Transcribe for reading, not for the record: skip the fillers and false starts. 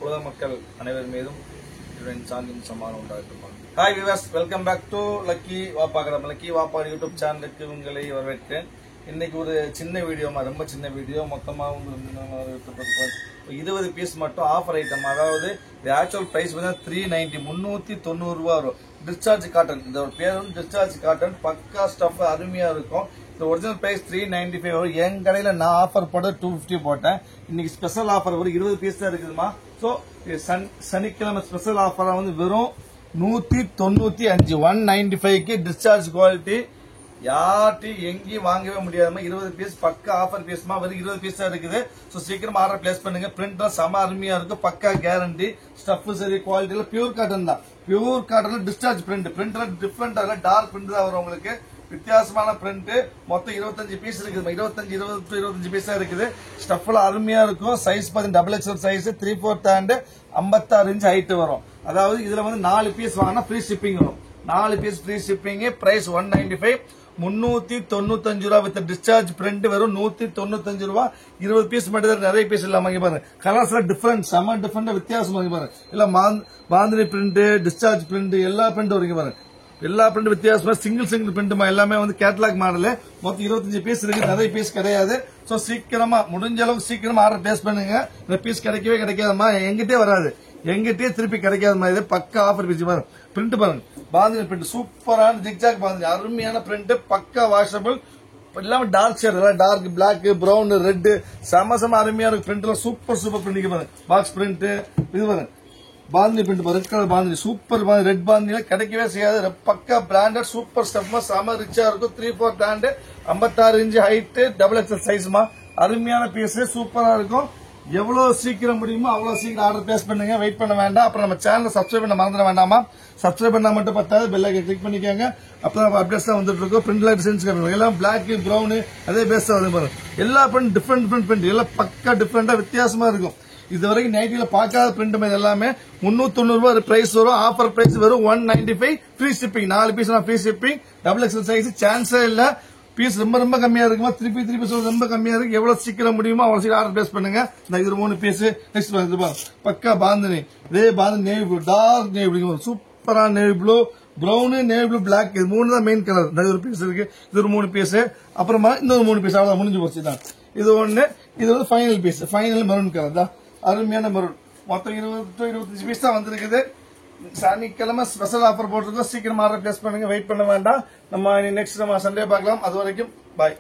உலக மக்கள் அனைவர் மீதும் சாந்தியும் சமாதானம் உண்டாகட்டும். Hi viewers, welcome back to lucky வாப்பா கடமை. லக்கி வாப்பா யூடியூப் சேனலுக்கு உங்களை வரவேற்கிறேன். இன்னைக்கு ஒரு சின்ன வீடியோ, ரொம்ப சின்ன வீடியோ. மொத்தமாக 20 பீஸ் மட்டும் ஆஃபர் ஐட்டம். அதாவது ஆக்சுவல் பிரைஸ் பார்த்தீங்கன்னா 390 390 ரூபா வரும். டிஸ்சார்ஜ் காட்டன், இந்த ஒரு பேர் வந்து டிஸ்சார்ஜ் காட்டன். பக்கா ஸ்டஃப், அருமையா இருக்கும். இந்த ஒரிஜினல் பிரைஸ் 395 வரும். என் கடையில நான் ஆஃபர் போட்டு 250 போட்டேன். இன்னைக்கு ஸ்பெஷல் ஆஃபர் ஒரு 20 பீஸ் தான் இருக்குதுமா. சோ சனிக்கிழமை ஸ்பெஷல் ஆஃபர் வந்து வெறும் 195 195க்கு டிஸ்சார்ஜ் குவாலிட்டி. யார்ட்டையும் எங்கேயும் வாங்கவே முடியாதுமா. 20 பீஸ் பக்கா ஆஃபர் பீஸ்மா. வெறும் 20 பீஸ் தான் இருக்குது. சோ சீக்கிரம் ஆர்டர் பிளேஸ் பண்ணுங்க. பிரிண்ட் செம அருமையா இருக்கும். பக்கா கேரண்டி. ஸ்டஃப் சரி, குவாலிட்டியில பியூர் காட்டன் தான். பியூர் காட்டன்ல டிஸ்சார்ஜ் பிரிண்ட். பிரிண்ட்ல டிஃபரெண்ட் டார்க் பிரிண்ட் தான் வரும் உங்களுக்கு. வித்தியாசமான பிரிண்ட். மொத்தம் 25 பீஸ் இருக்குது. 25 பீஸ் தான் இருக்குது. ஸ்டஃப்ல அருமையா இருக்கும். சைஸ் பாத்தீங்கன்னா XXL size, 3/4 hand, 56 inch height வரும். அதாவது இதுல வந்து 4 பீஸ் வாங்கினா ஃப்ரீ ஷிப்பிங் வரும். 4 பீஸ் ஃப்ரீ ஷிப்பிங். பிரைஸ் 195 395 ரூபா. வித் டிஸ்சார்ஜ் பிரிண்ட் வரும் 195 ரூபா. 20 பீஸ் மட்டும் நிறைய பீஸ் இல்லாம பாருங்க. கலர்ஸ் டிஃபரெண்ட், செம டிஃபரெண்ட், வித்தியாசமா பாருங்க. இல்ல பாந்தினி பிரிண்ட், டிஸ்சார்ஜ் பிரிண்ட், எல்லா பிரிண்ட் வரைக்கும் பாருங்க. எல்லா பிரிண்ட் வித்தியாசமா சிங்கிள் பிரிண்ட்மா. எல்லாமே வந்து கேட்டலாக் மாடல். மொத்தம் 25 பீஸ் இருக்கு. நிறைய பீஸ் கிடையாது. சோ சீக்கிரமா, முடிஞ்ச அளவுக்கு சீக்கிரமா ஆர்டர் பிளேஸ் பண்ணுங்க. இந்த பீஸ் கிடைக்கவே கிடைக்காதமா. எங்கிட்டே வராது, எங்கிட்டே திருப்பி கிடைக்காதமா. இது பக்கா ஆஃபர் பீஸ் பாருங்க. பிரிண்ட் பாருங்க, பாந்தினி பிரிண்ட் சூப்பரான ஜிக்ஜாக் பாந்தினி, அருமையான பிரிண்ட், பக்கா வாஷபிள். எல்லாமே dark shade, dark black, brown, red, செம அருமையா இருக்கு. பிரிண்ட்ல சூப்பர் பிரிண்ட் பாருங்க. பாக்ஸ் பிரிண்ட் இது பாருங்க. Bandhani print, red colour bandhani, super bandhani. Red bandhani கிடைக்கவே செய்யாது. பக்கா பிராண்டட் சூப்பர் ஸ்டஃப், செம ரிச்சா இருக்கும். 3/4 ஹேண்ட், 56 இன்ச் ஹைட், XXL சைஸ்மா. அருமையான பீஸ், சூப்பரா இருக்கும். எவ்வளவு சீக்கிரம் முடியுமோ அவ்வளவு சீக்கிரம் ஆர்டர் பிளேஸ் பண்ணுங்க. வெயிட் பண்ண வேண்டாம். அப்புறம் நம்ம சேனல் சப்ஸ்கிரைப் பண்ண மறந்துட வேண்டாமா. சப்ஸ்கிரைப் பண்ணா மட்டும் பத்தாது, பெல் ஐகானை கிளிக் பண்ணிக்கோங்க. அப்பதான் அப்டேட்ஸ் தான் வந்துட்டு இருக்கும். பிரிண்ட்ல டிசைன்ஸ் எல்லாம் பிளாக், பிரவுன், அதே பேஸ் தான் வந்து. எல்லா பிரிண்ட் டிஃபரெண்ட் பிரிண்ட், எல்லாம் பக்கா டிஃபரெண்டா வித்தியாசமா இருக்கும். இதுவரைக்கும் நைட்டில பார்க்காத பிரிண்ட் எல்லாமே 390 ரூபாய் பிரைஸ் வரும். ஆஃபர் பிரைஸ் வரும் 195 free shipping. 4 piece free shipping. XXL size, சான்ஸே இல்ல. பீஸ் ரொம்ப கம்மியா இருக்குமா. திருப்பி சொல்ல ரொம்ப கம்மியா இருக்கு. எவ்வளவு சீக்கிரம் முடியுமோ அவ்வளவு சீக்கிரம் ஆர்டர் பிளேஸ் பண்ணுங்க. இது 3 பீஸ். நெக்ஸ்ட் பக்கா பாந்தினி. இதே bandhani navy blue, dark navy blue, சூப்பரான navy blue, brown, navy blue, black. இது 3 தான் மெயின் கலர். இது ஒரு பீஸ் இருக்கு. இது ஒரு 3 பீஸ். அப்புறமா இன்னொரு 3 பீஸ். அவ்வளவு முடிஞ்சு போச்சு தான். இது ஒண்ணு. இது வந்து final piece. Final maroon colour தான். அருமையான மெரூன். மொத்தம் 25 பீஸ் தான் வந்திருக்குது. சனிக்கிழமை ஸ்பெஷல் ஆஃபர் போட்டிருக்கோம். சீக்கிரம் ஆர்டர் பிளேஸ் பண்ணுங்க. வெயிட் பண்ண வேண்டாம். நம்ம நெக்ஸ்ட் சண்டே பார்க்கலாம். அது வரைக்கும் பாய்.